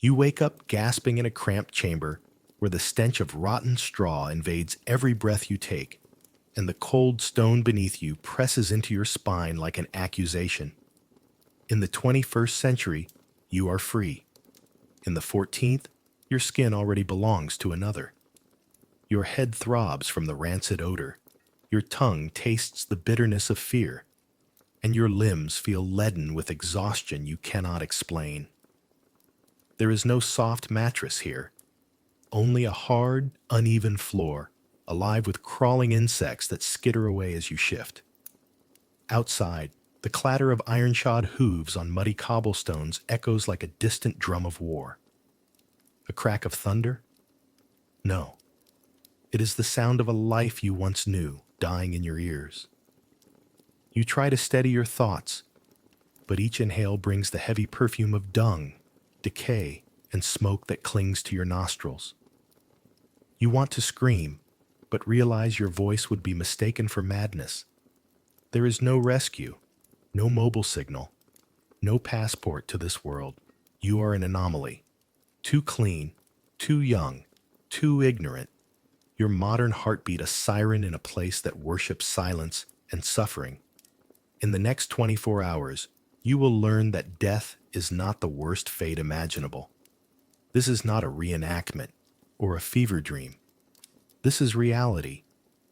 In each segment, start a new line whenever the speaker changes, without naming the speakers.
You wake up gasping in a cramped chamber where the stench of rotten straw invades every breath you take, and the cold stone beneath you presses into your spine like an accusation. In the 21st century, you are free. In the 14th, your skin already belongs to another. Your head throbs from the rancid odor. Your tongue tastes the bitterness of fear, and your limbs feel leaden with exhaustion you cannot explain. There is no soft mattress here, only a hard, uneven floor, alive with crawling insects that skitter away as you shift. Outside, the clatter of iron-shod hooves on muddy cobblestones echoes like a distant drum of war. A crack of thunder? No. It is the sound of a life you once knew, dying in your ears. You try to steady your thoughts, but each inhale brings the heavy perfume of dung, decay, and smoke that clings to your nostrils. You want to scream, but realize your voice would be mistaken for madness. There is no rescue, no mobile signal, no passport to this world. You are an anomaly. Too clean, too young, too ignorant. Your modern heartbeat a siren in a place that worships silence and suffering. In the next 24 hours, you will learn that death is not the worst fate imaginable. This is not a reenactment or a fever dream. This is reality,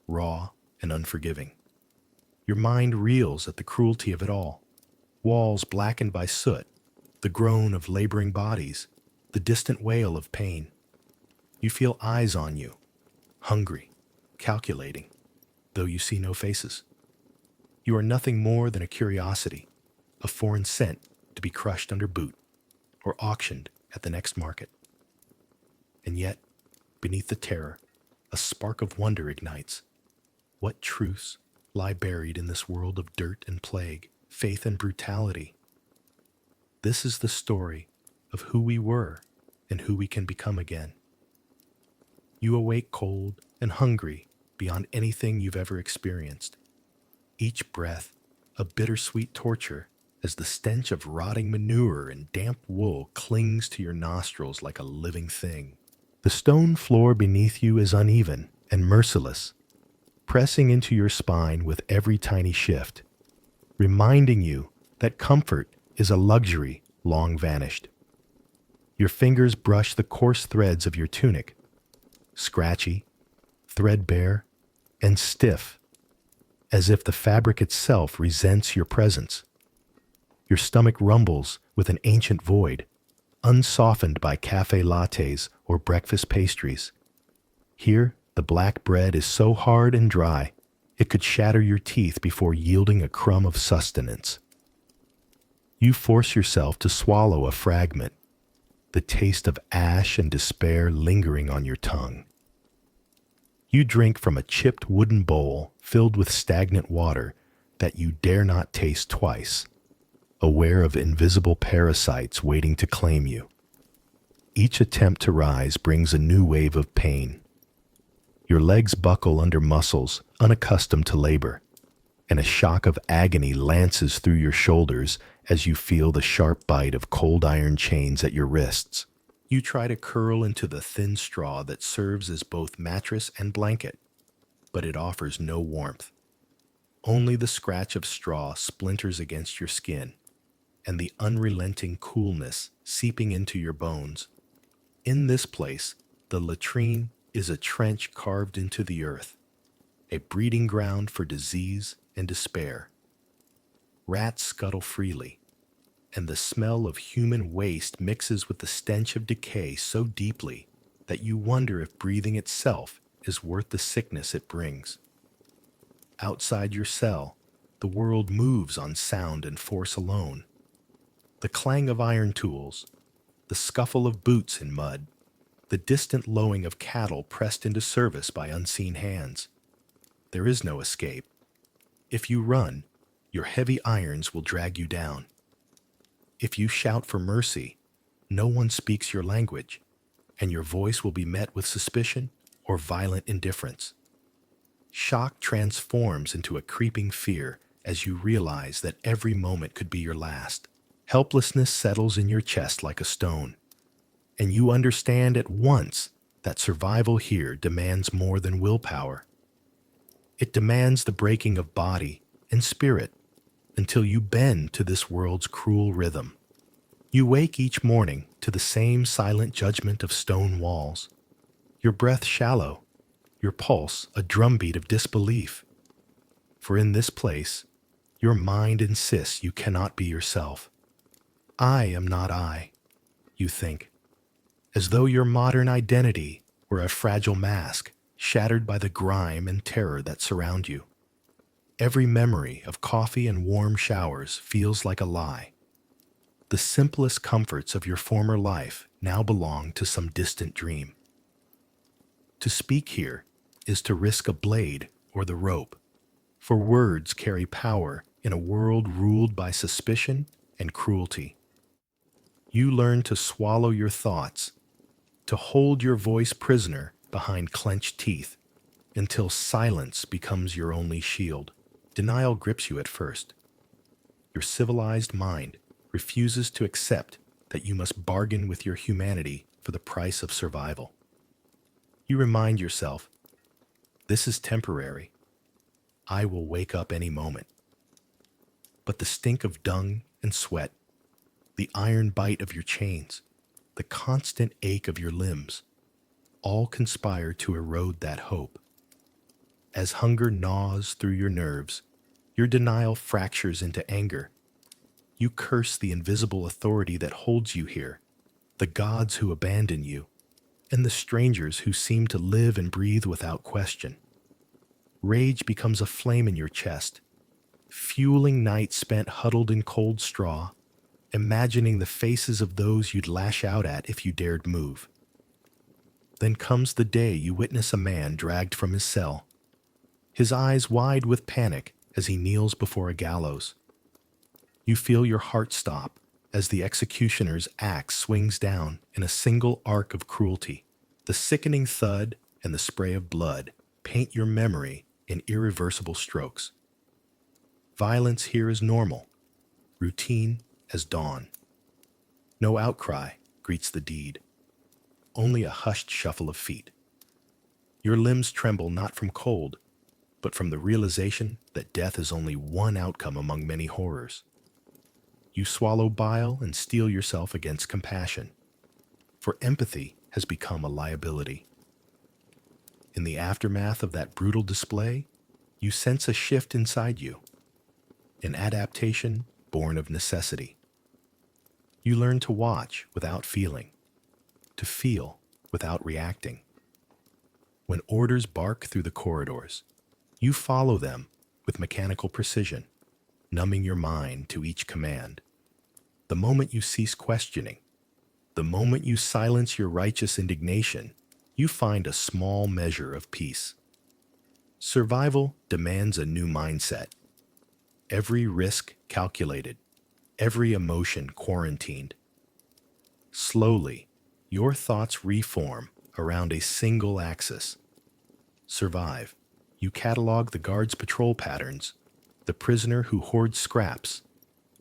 raw and unforgiving. Your mind reels at the cruelty of it all. Walls blackened by soot, the groan of laboring bodies, the distant wail of pain. You feel eyes on you, hungry, calculating, though you see no faces. You are nothing more than a curiosity, a foreign scent to be crushed under boot or auctioned at the next market. And yet, beneath the terror, a spark of wonder ignites. What truths lie buried in this world of dirt and plague, faith and brutality? This is the story of who we were and who we can become again. You awake cold and hungry beyond anything you've ever experienced. Each breath, a bittersweet torture, as the stench of rotting manure and damp wool clings to your nostrils like a living thing. The stone floor beneath you is uneven and merciless, pressing into your spine with every tiny shift, reminding you that comfort is a luxury long vanished. Your fingers brush the coarse threads of your tunic, scratchy, threadbare, and stiff, as if the fabric itself resents your presence. Your stomach rumbles with an ancient void, unsoftened by cafe lattes or breakfast pastries. Here, the black bread is so hard and dry, it could shatter your teeth before yielding a crumb of sustenance. You force yourself to swallow a fragment, the taste of ash and despair lingering on your tongue. You drink from a chipped wooden bowl filled with stagnant water that you dare not taste twice, aware of invisible parasites waiting to claim you. Each attempt to rise brings a new wave of pain. Your legs buckle under muscles unaccustomed to labor, and a shock of agony lances through your shoulders as you feel the sharp bite of cold iron chains at your wrists. You try to curl into the thin straw that serves as both mattress and blanket, but it offers no warmth. Only the scratch of straw splinters against your skin, and the unrelenting coolness seeping into your bones. In this place, the latrine is a trench carved into the earth, a breeding ground for disease and despair. Rats scuttle freely, and the smell of human waste mixes with the stench of decay so deeply that you wonder if breathing itself is worth the sickness it brings. Outside your cell, the world moves on sound and force alone. The clang of iron tools, the scuffle of boots in mud, the distant lowing of cattle pressed into service by unseen hands. There is no escape. If you run, your heavy irons will drag you down. If you shout for mercy, no one speaks your language, and your voice will be met with suspicion or violent indifference. Shock transforms into a creeping fear as you realize that every moment could be your last. Helplessness settles in your chest like a stone. and you understand at once that survival here demands more than willpower. It demands the breaking of body and spirit until you bend to this world's cruel rhythm. You wake each morning to the same silent judgment of stone walls, your breath shallow, your pulse a drumbeat of disbelief. For in this place, your mind insists you cannot be yourself. I am not I, you think, as though your modern identity were a fragile mask shattered by the grime and terror that surround you. Every memory of coffee and warm showers feels like a lie. The simplest comforts of your former life now belong to some distant dream. To speak here is to risk a blade or the rope, for words carry power in a world ruled by suspicion and cruelty. You learn to swallow your thoughts, to hold your voice prisoner behind clenched teeth, until silence becomes your only shield. Denial grips you at first. Your civilized mind refuses to accept that you must bargain with your humanity for the price of survival. You remind yourself, this is temporary. I will wake up any moment. But the stink of dung and sweat, the iron bite of your chains, the constant ache of your limbs, all conspire to erode that hope. As hunger gnaws through your nerves, your denial fractures into anger. You curse the invisible authority that holds you here, the gods who abandon you, and the strangers who seem to live and breathe without question. Rage becomes a flame in your chest, fueling nights spent huddled in cold straw, imagining the faces of those you'd lash out at if you dared move. Then comes the day you witness a man dragged from his cell, his eyes wide with panic as he kneels before a gallows. You feel your heart stop as the executioner's axe swings down in a single arc of cruelty. The sickening thud and the spray of blood paint your memory in irreversible strokes. Violence here is normal, routine as dawn. No outcry greets the deed, only a hushed shuffle of feet. Your limbs tremble not from cold, but from the realization that death is only one outcome among many horrors. You swallow bile and steel yourself against compassion, for empathy has become a liability. In the aftermath of that brutal display, you sense a shift inside you, an adaptation born of necessity. You learn to watch without feeling, to feel without reacting. When orders bark through the corridors, you follow them with mechanical precision, numbing your mind to each command. The moment you cease questioning, the moment you silence your righteous indignation, you find a small measure of peace. Survival demands a new mindset. Every risk calculated, every emotion quarantined. Slowly, your thoughts reform around a single axis. Survive. You catalog the guard's patrol patterns, the prisoner who hoards scraps,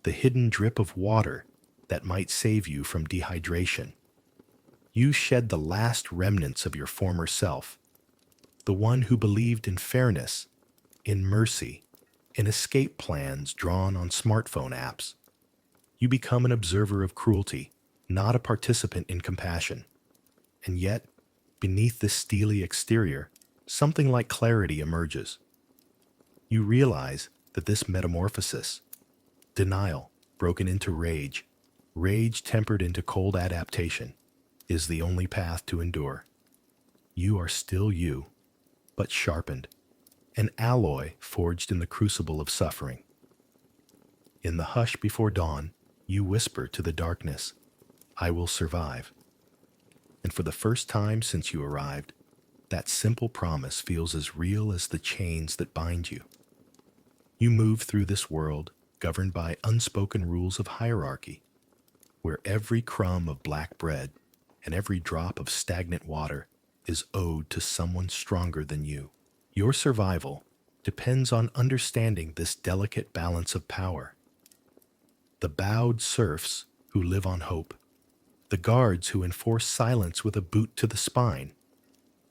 the hidden drip of water that might save you from dehydration. You shed the last remnants of your former self, the one who believed in fairness, in mercy, in escape plans drawn on smartphone apps. You become an observer of cruelty, not a participant in compassion. And yet, beneath this steely exterior, something like clarity emerges. You realize that this metamorphosis, denial broken into rage, rage tempered into cold adaptation, is the only path to endure. You are still you, but sharpened, an alloy forged in the crucible of suffering. In the hush before dawn, you whisper to the darkness, I will survive. And for the first time since you arrived, that simple promise feels as real as the chains that bind you. You move through this world governed by unspoken rules of hierarchy, where every crumb of black bread and every drop of stagnant water is owed to someone stronger than you. Your survival depends on understanding this delicate balance of power. The bowed serfs who live on hope, the guards who enforce silence with a boot to the spine,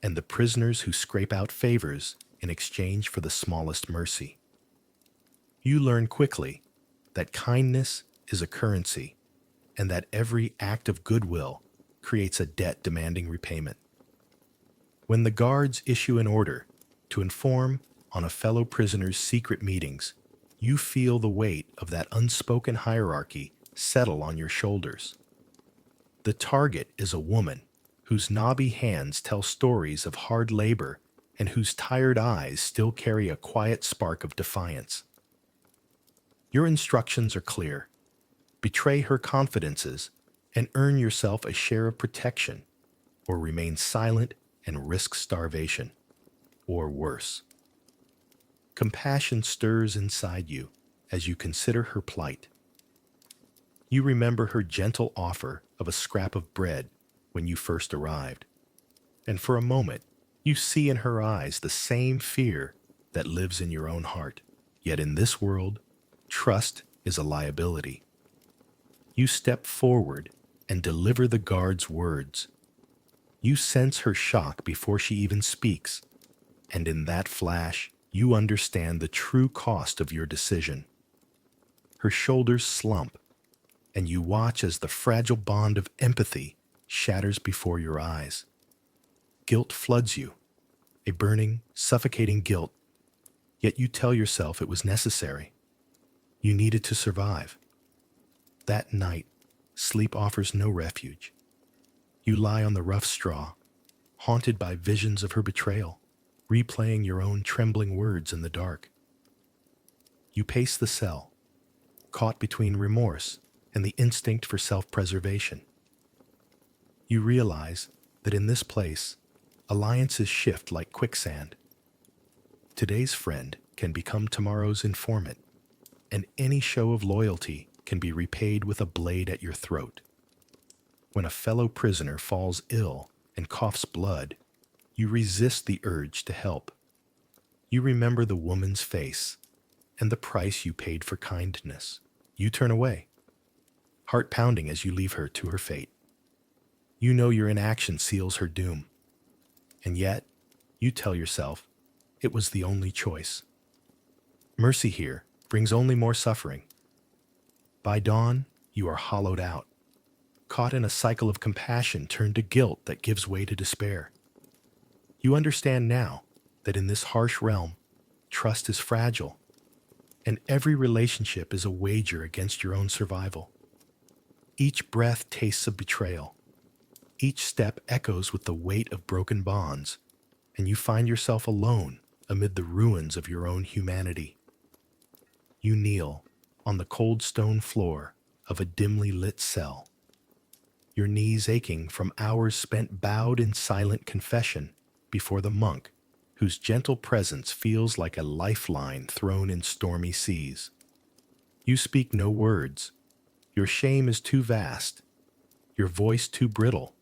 and the prisoners who scrape out favors in exchange for the smallest mercy. You learn quickly that kindness is a currency, and that every act of goodwill creates a debt demanding repayment. When the guards issue an order to inform on a fellow prisoner's secret meetings, you feel the weight of that unspoken hierarchy settle on your shoulders. The target is a woman whose knobby hands tell stories of hard labor and whose tired eyes still carry a quiet spark of defiance. Your instructions are clear. Betray her confidences and earn yourself a share of protection, or remain silent and risk starvation, or worse. Compassion stirs inside you as you consider her plight. You remember her gentle offer of a scrap of bread when you first arrived, and for a moment you see in her eyes the same fear that lives in your own heart. Yet in this world, trust is a liability. You step forward and deliver the guard's words. You sense her shock before she even speaks, and in that flash, you understand the true cost of your decision. Her shoulders slump, and you watch as the fragile bond of empathy shatters before your eyes. Guilt floods you, a burning, suffocating guilt, yet you tell yourself it was necessary. You needed to survive. That night, sleep offers no refuge. You lie on the rough straw, haunted by visions of her betrayal, replaying your own trembling words in the dark. You pace the cell, caught between remorse and the instinct for self-preservation. You realize that in this place, alliances shift like quicksand. Today's friend can become tomorrow's informant, and any show of loyalty can be repaid with a blade at your throat. When a fellow prisoner falls ill and coughs blood, you resist the urge to help. You remember the woman's face and the price you paid for kindness. You turn away, heart pounding as you leave her to her fate. You know your inaction seals her doom, and yet you tell yourself it was the only choice. Mercy here brings only more suffering. By dawn, you are hollowed out, caught in a cycle of compassion turned to guilt that gives way to despair. You understand now that in this harsh realm, trust is fragile, and every relationship is a wager against your own survival. Each breath tastes of betrayal. Each step echoes with the weight of broken bonds, and you find yourself alone amid the ruins of your own humanity. You kneel on the cold stone floor of a dimly lit cell, your knees aching from hours spent bowed in silent confession before the monk whose gentle presence feels like a lifeline thrown in stormy seas. You speak no words. Your shame is too vast, your voice too brittle,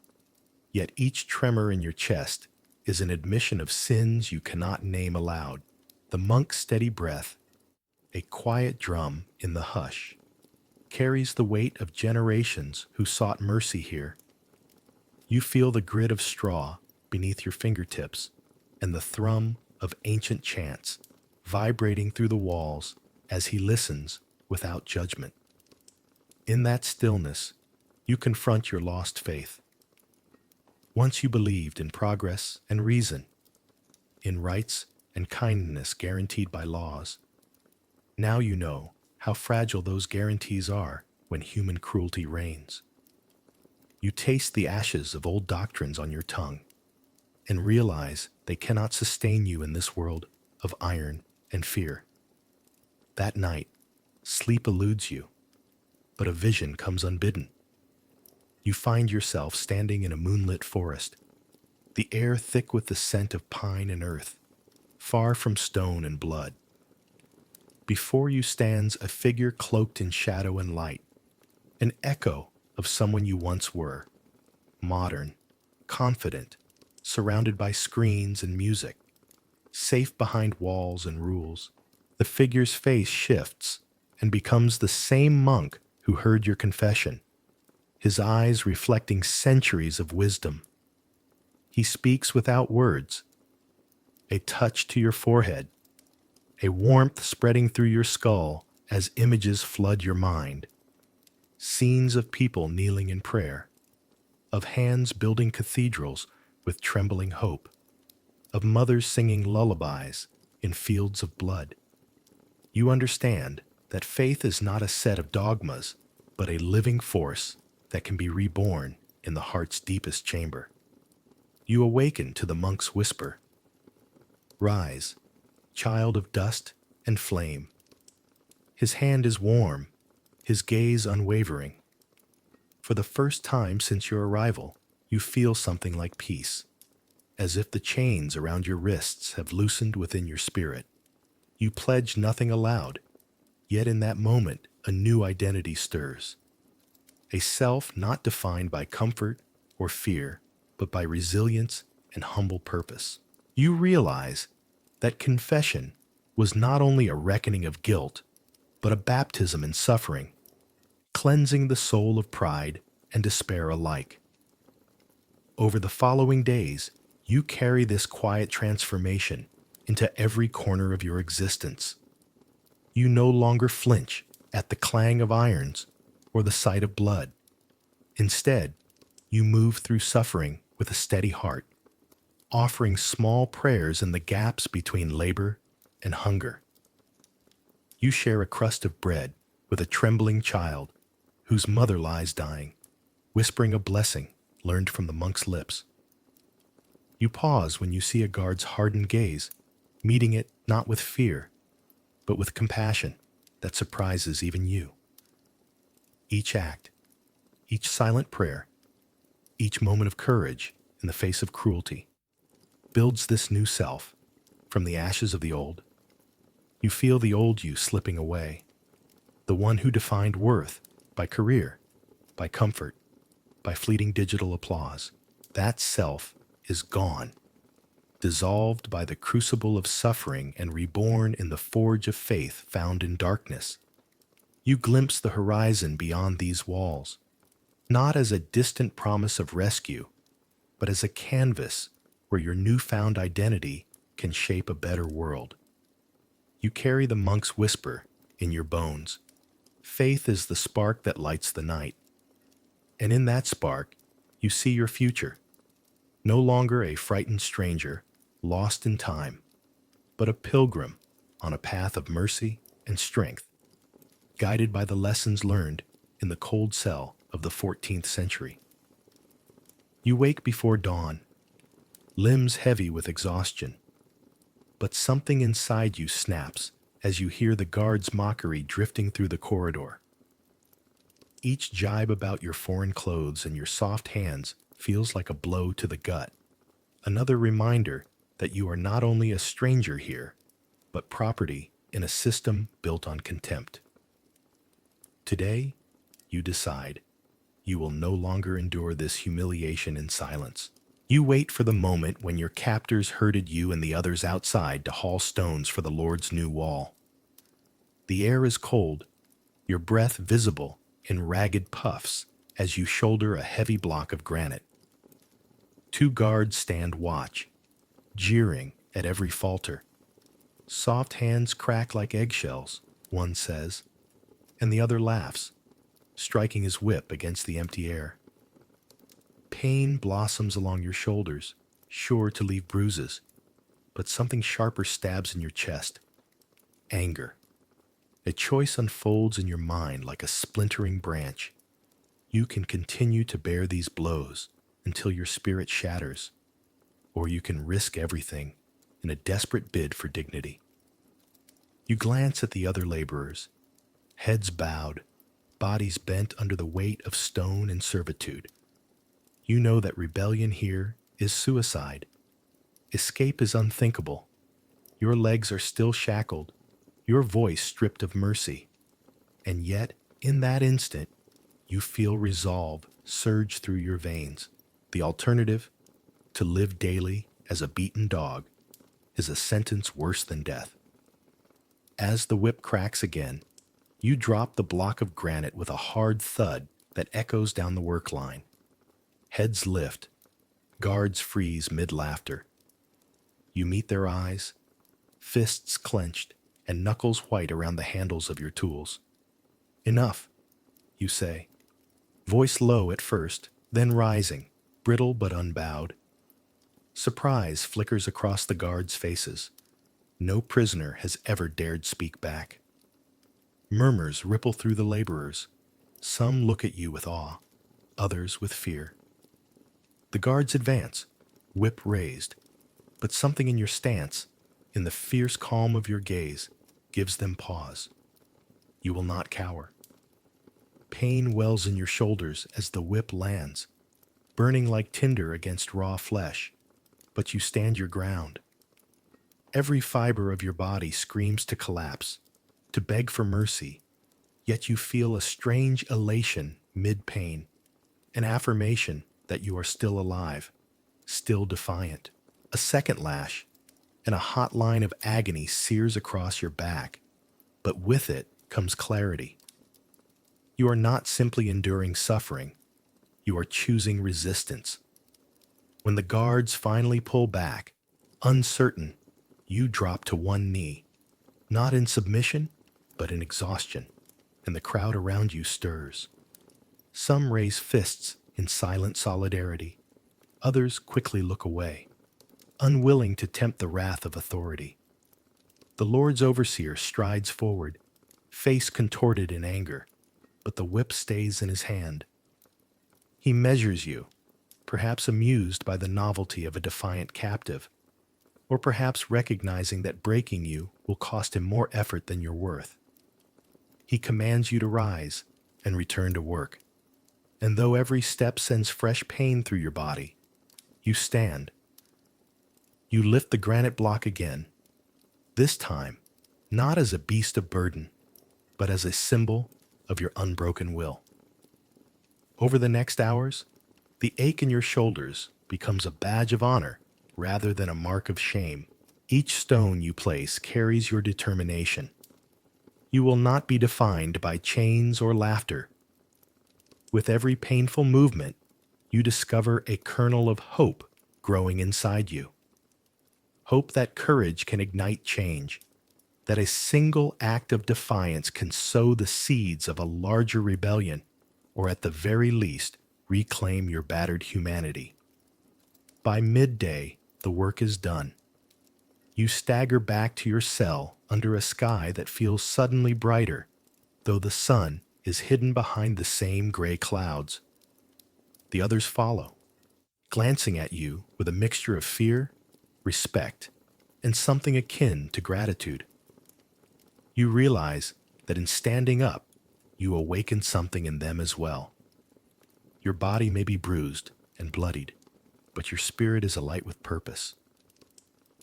yet each tremor in your chest is an admission of sins you cannot name aloud. The monk's steady breath, a quiet drum in the hush, carries the weight of generations who sought mercy here. You feel the grit of straw beneath your fingertips and the thrum of ancient chants vibrating through the walls as he listens without judgment. In that stillness, you confront your lost faith. Once you believed in progress and reason, in rights and kindness guaranteed by laws. Now you know how fragile those guarantees are when human cruelty reigns. You taste the ashes of old doctrines on your tongue and realize they cannot sustain you in this world of iron and fear. That night, sleep eludes you, but a vision comes unbidden. You find yourself standing in a moonlit forest, the air thick with the scent of pine and earth, far from stone and blood. Before you stands a figure cloaked in shadow and light, an echo of someone you once were, modern, confident, surrounded by screens and music, safe behind walls and rules. The figure's face shifts and becomes the same monk who heard your confession, his eyes reflecting centuries of wisdom. He speaks without words, a touch to your forehead, a warmth spreading through your skull as images flood your mind. Scenes of people kneeling in prayer, of hands building cathedrals with trembling hope, of mothers singing lullabies in fields of blood. You understand that faith is not a set of dogmas, but a living force that can be reborn in the heart's deepest chamber. You awaken to the monk's whisper, "Rise, child of dust and flame." His hand is warm, his gaze unwavering. For the first time since your arrival, you feel something like peace, as if the chains around your wrists have loosened within your spirit. You pledge nothing aloud, yet in that moment a new identity stirs. A self not defined by comfort or fear, but by resilience and humble purpose. You realize that confession was not only a reckoning of guilt, but a baptism in suffering, cleansing the soul of pride and despair alike. Over the following days, you carry this quiet transformation into every corner of your existence. You no longer flinch at the clang of irons or the sight of blood. Instead, you move through suffering with a steady heart, offering small prayers in the gaps between labor and hunger. You share a crust of bread with a trembling child whose mother lies dying, whispering a blessing learned from the monk's lips. You pause when you see a guard's hardened gaze, meeting it not with fear, but with compassion that surprises even you. Each act, each silent prayer, each moment of courage in the face of cruelty builds this new self from the ashes of the old. You feel the old you slipping away, the one who defined worth by career, by comfort, by fleeting digital applause. That self is gone, dissolved by the crucible of suffering and reborn in the forge of faith found in darkness. You glimpse the horizon beyond these walls, not as a distant promise of rescue, but as a canvas where your newfound identity can shape a better world. You carry the monk's whisper in your bones. Faith is the spark that lights the night. And in that spark, you see your future. No longer a frightened stranger, lost in time, but a pilgrim on a path of mercy and strength, guided by the lessons learned in the cold cell of the 14th century. You wake before dawn, limbs heavy with exhaustion, but something inside you snaps as you hear the guard's mockery drifting through the corridor. Each jibe about your foreign clothes and your soft hands feels like a blow to the gut, another reminder that you are not only a stranger here, but property in a system built on contempt. Today, you decide you will no longer endure this humiliation in silence. You wait for the moment when your captors herded you and the others outside to haul stones for the Lord's new wall. The air is cold, your breath visible in ragged puffs as you shoulder a heavy block of granite. Two guards stand watch, jeering at every falter. Soft hands crack like eggshells, one says, and the other laughs, striking his whip against the empty air. Pain blossoms along your shoulders, sure to leave bruises, but something sharper stabs in your chest. Anger. A choice unfolds in your mind like a splintering branch. You can continue to bear these blows until your spirit shatters, or you can risk everything in a desperate bid for dignity. You glance at the other laborers, heads bowed, bodies bent under the weight of stone and servitude. You know that rebellion here is suicide. Escape is unthinkable. Your legs are still shackled, your voice stripped of mercy. And yet, in that instant, you feel resolve surge through your veins. The alternative, to live daily as a beaten dog, is a sentence worse than death. As the whip cracks again, you drop the block of granite with a hard thud that echoes down the work line. Heads lift, guards freeze mid-laughter. You meet their eyes, fists clenched and knuckles white around the handles of your tools. Enough, you say, voice low at first, then rising, brittle but unbowed. Surprise flickers across the guards' faces. No prisoner has ever dared speak back. Murmurs ripple through the laborers. Some look at you with awe, others with fear. The guards advance, whip raised, but something in your stance, in the fierce calm of your gaze, gives them pause. You will not cower. Pain wells in your shoulders as the whip lands, burning like tinder against raw flesh, but you stand your ground. Every fiber of your body screams to collapse, to beg for mercy, yet you feel a strange elation mid-pain, an affirmation that you are still alive, still defiant. A second lash, and a hot line of agony sears across your back, but with it comes clarity. You are not simply enduring suffering, you are choosing resistance. When the guards finally pull back, uncertain, you drop to one knee, not in submission, but in exhaustion, and the crowd around you stirs. Some raise fists in silent solidarity, others quickly look away, unwilling to tempt the wrath of authority. The Lord's overseer strides forward, face contorted in anger, but the whip stays in his hand. He measures you, perhaps amused by the novelty of a defiant captive, or perhaps recognizing that breaking you will cost him more effort than you're worth. He commands you to rise and return to work. And though every step sends fresh pain through your body, you stand. You lift the granite block again, this time not as a beast of burden, but as a symbol of your unbroken will. Over the next hours, the ache in your shoulders becomes a badge of honor rather than a mark of shame. Each stone you place carries your determination. You will not be defined by chains or laughter. With every painful movement, you discover a kernel of hope growing inside you. Hope that courage can ignite change, that a single act of defiance can sow the seeds of a larger rebellion, or at the very least, reclaim your battered humanity. By midday, the work is done. You stagger back to your cell under a sky that feels suddenly brighter, though the sun is hidden behind the same gray clouds. The others follow, glancing at you with a mixture of fear, respect, and something akin to gratitude. You realize that in standing up, you awaken something in them as well. Your body may be bruised and bloodied, but your spirit is alight with purpose.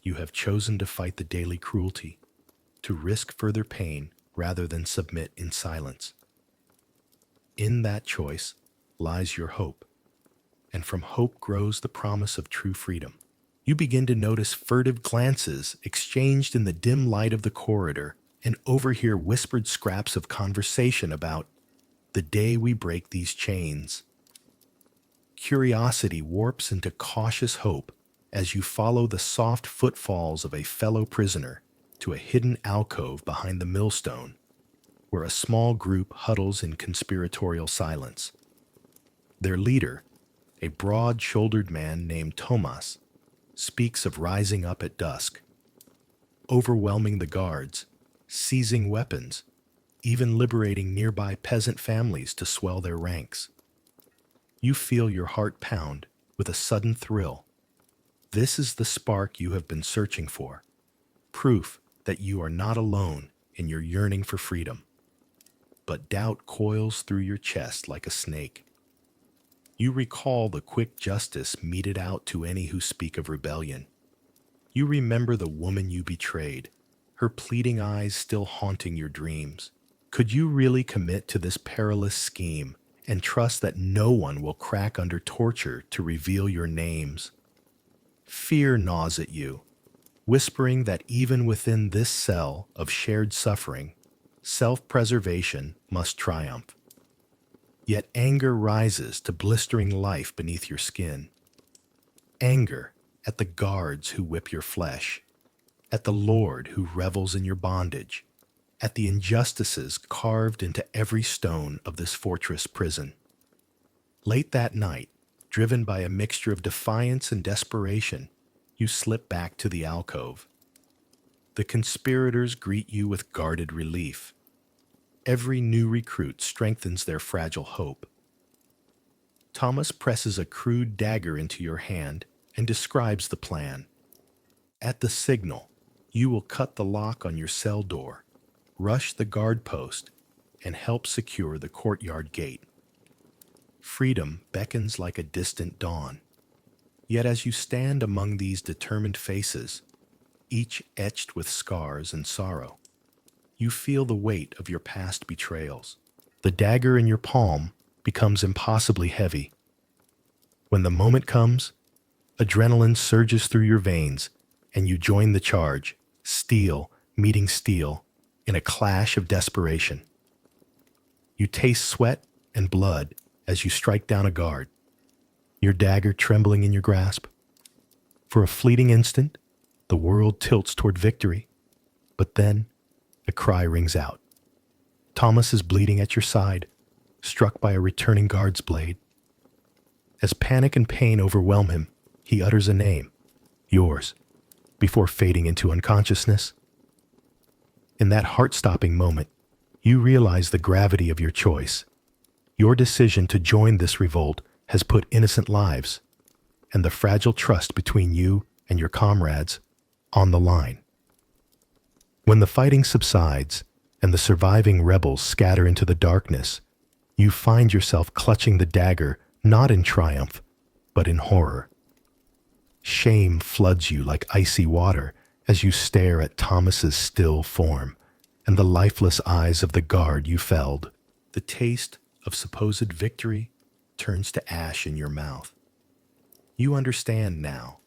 You have chosen to fight the daily cruelty, to risk further pain rather than submit in silence. In that choice lies your hope, and from hope grows the promise of true freedom. You begin to notice furtive glances exchanged in the dim light of the corridor and overhear whispered scraps of conversation about the day we break these chains. Curiosity warps into cautious hope as you follow the soft footfalls of a fellow prisoner to a hidden alcove behind the millstone, where a small group huddles in conspiratorial silence. Their leader, a broad-shouldered man named Tomas, speaks of rising up at dusk, overwhelming the guards, seizing weapons, even liberating nearby peasant families to swell their ranks. You feel your heart pound with a sudden thrill. This is the spark you have been searching for, proof that you are not alone in your yearning for freedom. But doubt coils through your chest like a snake. You recall the quick justice meted out to any who speak of rebellion. You remember the woman you betrayed, her pleading eyes still haunting your dreams. Could you really commit to this perilous scheme and trust that no one will crack under torture to reveal your names? Fear gnaws at you, whispering that even within this cell of shared suffering, self-preservation must triumph. Yet anger rises to blistering life beneath your skin. Anger at the guards who whip your flesh, at the Lord who revels in your bondage, at the injustices carved into every stone of this fortress prison. Late that night, driven by a mixture of defiance and desperation, you slip back to the alcove. The conspirators greet you with guarded relief. Every new recruit strengthens their fragile hope. Thomas presses a crude dagger into your hand and describes the plan. At the signal, you will cut the lock on your cell door, rush the guard post, and help secure the courtyard gate. Freedom beckons like a distant dawn. Yet as you stand among these determined faces, each etched with scars and sorrow, you feel the weight of your past betrayals. The dagger in your palm becomes impossibly heavy. When the moment comes, adrenaline surges through your veins, and you join the charge, steel meeting steel, in a clash of desperation. You taste sweat and blood as you strike down a guard, your dagger trembling in your grasp. For a fleeting instant, the world tilts toward victory, but then a cry rings out. Thomas is bleeding at your side, struck by a returning guard's blade. As panic and pain overwhelm him, he utters a name, yours, before fading into unconsciousness. In that heart-stopping moment, you realize the gravity of your choice. Your decision to join this revolt has put innocent lives, and the fragile trust between you and your comrades, on the line. When the fighting subsides and the surviving rebels scatter into the darkness, you find yourself clutching the dagger not in triumph, but in horror. Shame floods you like icy water as you stare at Thomas's still form and the lifeless eyes of the guard you felled. The taste of supposed victory turns to ash in your mouth. You understand now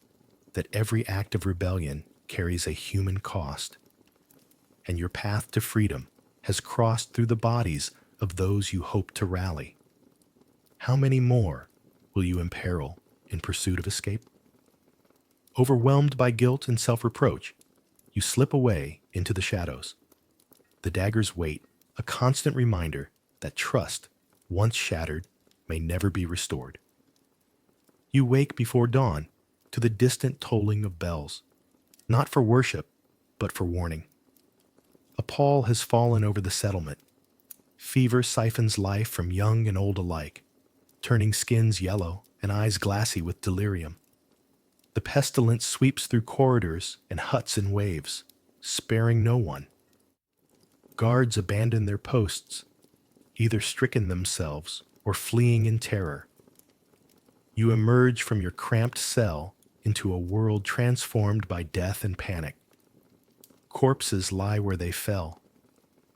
that every act of rebellion carries a human cost, and your path to freedom has crossed through the bodies of those you hope to rally. How many more will you imperil in pursuit of escape? Overwhelmed by guilt and self-reproach, you slip away into the shadows. The dagger's weight, a constant reminder that trust, once shattered, may never be restored. You wake before dawn to the distant tolling of bells, not for worship, but for warning. A pall has fallen over the settlement. Fever siphons life from young and old alike, turning skins yellow and eyes glassy with delirium. The pestilence sweeps through corridors and huts in waves, sparing no one. Guards abandon their posts, either stricken themselves or fleeing in terror. You emerge from your cramped cell into a world transformed by death and panic. Corpses lie where they fell,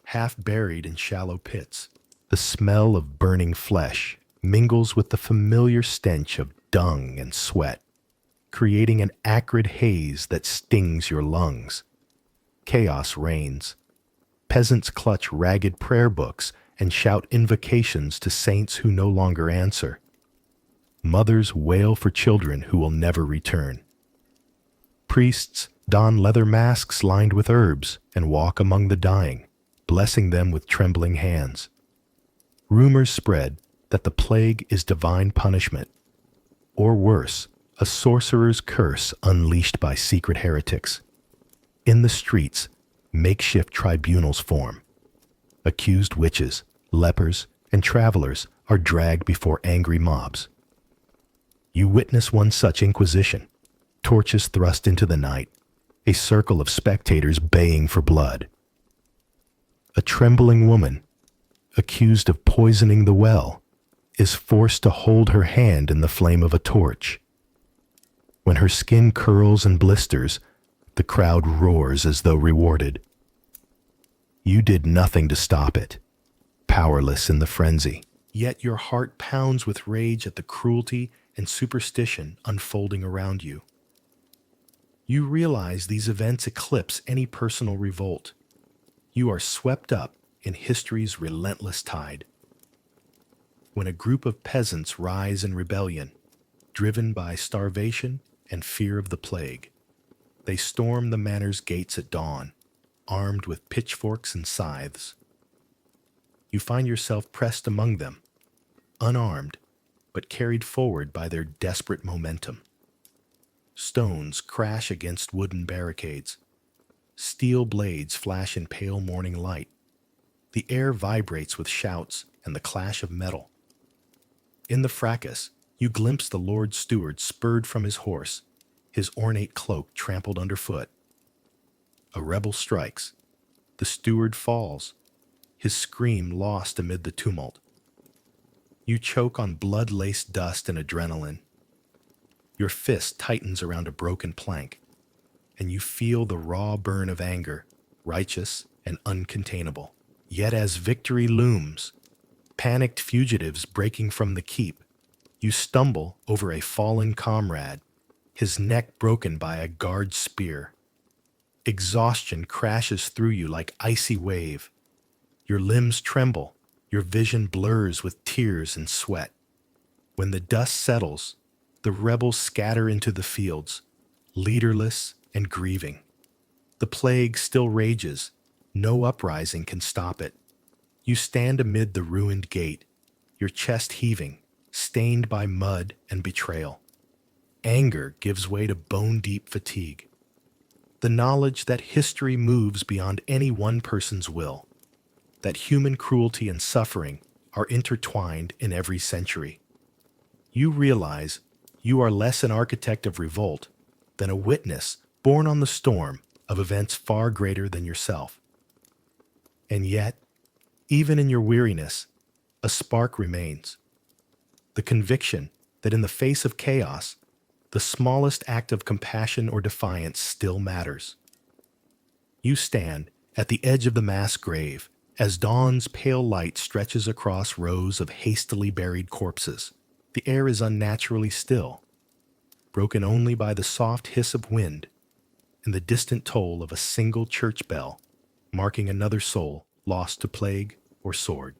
half buried in shallow pits. The smell of burning flesh mingles with the familiar stench of dung and sweat, creating an acrid haze that stings your lungs. Chaos reigns. Peasants clutch ragged prayer books and shout invocations to saints who no longer answer. Mothers wail for children who will never return. Priests don leather masks lined with herbs and walk among the dying, blessing them with trembling hands. Rumors spread that the plague is divine punishment, or worse, a sorcerer's curse unleashed by secret heretics. In the streets, makeshift tribunals form. Accused witches, lepers, and travelers are dragged before angry mobs. You witness one such inquisition, torches thrust into the night, a circle of spectators baying for blood. A trembling woman, accused of poisoning the well, is forced to hold her hand in the flame of a torch. When her skin curls and blisters, the crowd roars as though rewarded. You did nothing to stop it, powerless in the frenzy. Yet your heart pounds with rage at the cruelty and superstition unfolding around you. You realize these events eclipse any personal revolt. You are swept up in history's relentless tide. when a group of peasants rise in rebellion, driven by starvation and fear of the plague. They storm the manor's gates at dawn, armed with pitchforks and scythes. You find yourself pressed among them, unarmed, but carried forward by their desperate momentum. Stones crash against wooden barricades. Steel blades flash in pale morning light. The air vibrates with shouts and the clash of metal. In the fracas, you glimpse the Lord Steward spurred from his horse, his ornate cloak trampled underfoot. A rebel strikes. The steward falls, his scream lost amid the tumult. You choke on blood-laced dust and adrenaline. Your fist tightens around a broken plank, and you feel the raw burn of anger, righteous and uncontainable. Yet as victory looms, panicked fugitives breaking from the keep, you stumble over a fallen comrade, his neck broken by a guard spear. Exhaustion crashes through you like icy wave. Your limbs tremble, your vision blurs with tears and sweat. When the dust settles, the rebels scatter into the fields, leaderless and grieving. The plague still rages. No uprising can stop it. You stand amid the ruined gate, your chest heaving, stained by mud and betrayal. Anger gives way to bone-deep fatigue. The knowledge that history moves beyond any one person's will, that human cruelty and suffering are intertwined in every century. You realize you are less an architect of revolt than a witness born on the storm of events far greater than yourself. And yet, even in your weariness, a spark remains. The conviction that in the face of chaos, the smallest act of compassion or defiance still matters. You stand at the edge of the mass grave as dawn's pale light stretches across rows of hastily buried corpses. The air is unnaturally still, broken only by the soft hiss of wind and the distant toll of a single church bell, marking another soul lost to plague or sword.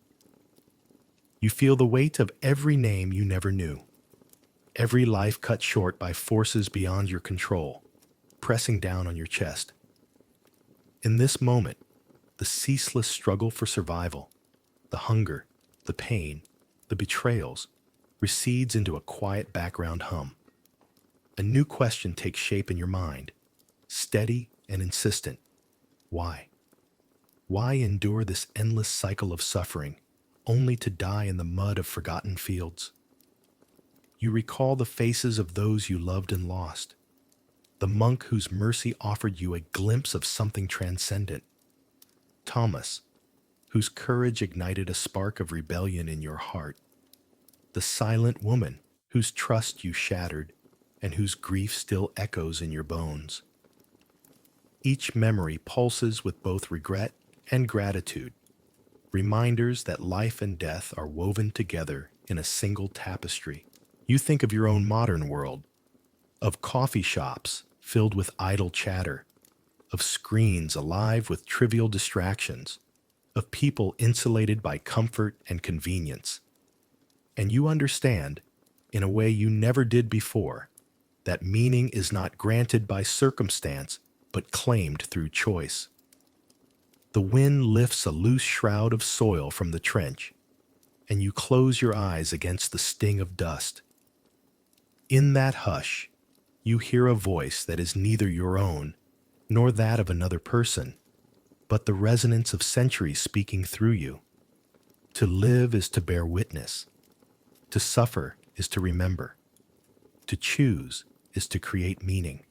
You feel the weight of every name you never knew, every life cut short by forces beyond your control, pressing down on your chest. In this moment, the ceaseless struggle for survival, the hunger, the pain, the betrayals, recedes into a quiet background hum. A new question takes shape in your mind, steady and insistent. Why? Why endure this endless cycle of suffering, only to die in the mud of forgotten fields? You recall the faces of those you loved and lost, the monk whose mercy offered you a glimpse of something transcendent, Thomas, whose courage ignited a spark of rebellion in your heart, the silent woman whose trust you shattered and whose grief still echoes in your bones. Each memory pulses with both regret and gratitude, reminders that life and death are woven together in a single tapestry. You think of your own modern world, of coffee shops filled with idle chatter, of screens alive with trivial distractions, of people insulated by comfort and convenience. And you understand, in a way you never did before, that meaning is not granted by circumstance, but claimed through choice. The wind lifts a loose shroud of soil from the trench, and you close your eyes against the sting of dust. In that hush, you hear a voice that is neither your own nor that of another person, but the resonance of centuries speaking through you. To live is to bear witness. To suffer is to remember. To choose is to create meaning.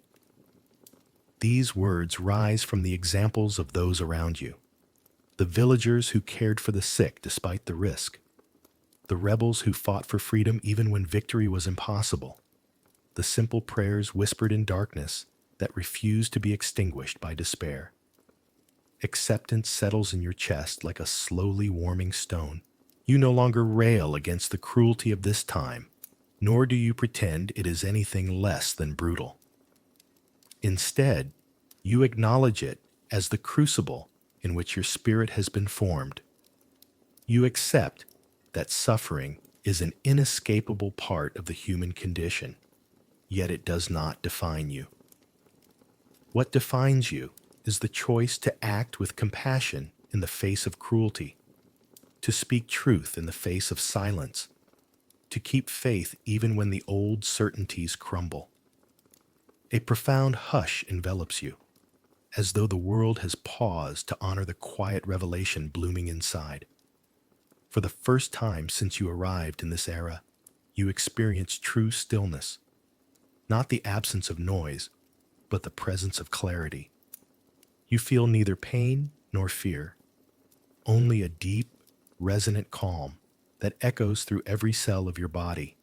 These words rise from the examples of those around you. The villagers who cared for the sick despite the risk. The rebels who fought for freedom even when victory was impossible. The simple prayers whispered in darkness that refused to be extinguished by despair. Acceptance settles in your chest like a slowly warming stone. You no longer rail against the cruelty of this time, nor do you pretend it is anything less than brutal. Instead, you acknowledge it as the crucible in which your spirit has been formed. You accept that suffering is an inescapable part of the human condition, yet it does not define you. What defines you is the choice to act with compassion in the face of cruelty, to speak truth in the face of silence, to keep faith even when the old certainties crumble. A profound hush envelops you, as though the world has paused to honor the quiet revelation blooming inside. For the first time since you arrived in this era, you experience true stillness, not the absence of noise, but the presence of clarity. You feel neither pain nor fear, only a deep, resonant calm that echoes through every cell of your body.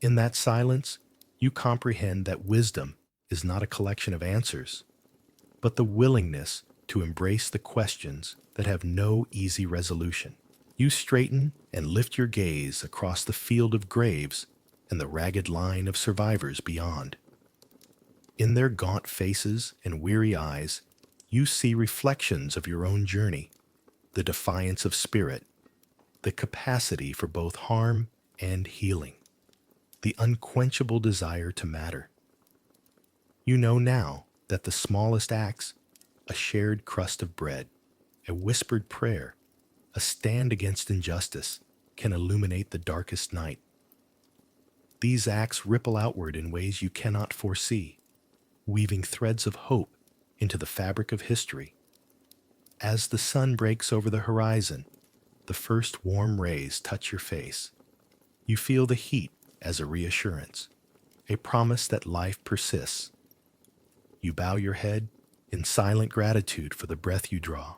In that silence, you comprehend that wisdom is not a collection of answers, but the willingness to embrace the questions that have no easy resolution. You straighten and lift your gaze across the field of graves and the ragged line of survivors beyond. In their gaunt faces and weary eyes, you see reflections of your own journey, the defiance of spirit, the capacity for both harm and healing, the unquenchable desire to matter. You know now that the smallest acts, a shared crust of bread, a whispered prayer, a stand against injustice, can illuminate the darkest night. These acts ripple outward in ways you cannot foresee, weaving threads of hope into the fabric of history. As the sun breaks over the horizon, the first warm rays touch your face. You feel the heat as a reassurance, a promise that life persists. You bow your head in silent gratitude for the breath you draw,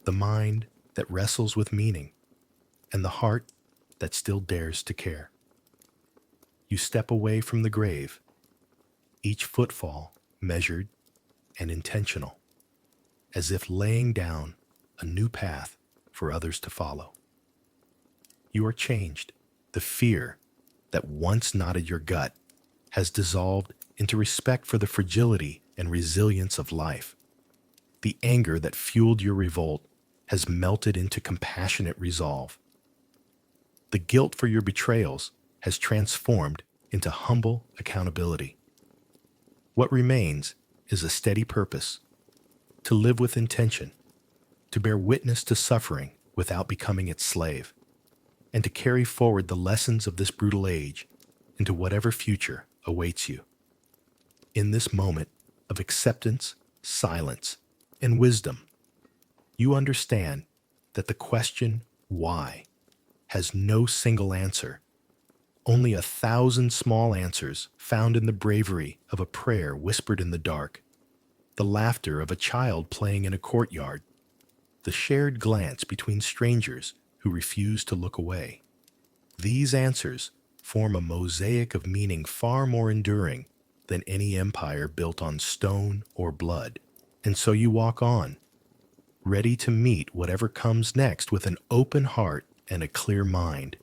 the mind that wrestles with meaning, and the heart that still dares to care. You step away from the grave, each footfall measured and intentional, as if laying down a new path for others to follow. You are changed. The fear that once knotted your gut has dissolved into respect for the fragility and resilience of life. The anger that fueled your revolt has melted into compassionate resolve. The guilt for your betrayals has transformed into humble accountability. What remains is a steady purpose, to live with intention, to bear witness to suffering without becoming its slave, and to carry forward the lessons of this brutal age into whatever future awaits you. In this moment of acceptance, silence, and wisdom, you understand that the question, why, has no single answer, only 1,000 small answers found in the bravery of a prayer whispered in the dark, the laughter of a child playing in a courtyard, the shared glance between strangers who refuse to look away. These answers form a mosaic of meaning far more enduring than any empire built on stone or blood. And so you walk on, ready to meet whatever comes next with an open heart and a clear mind,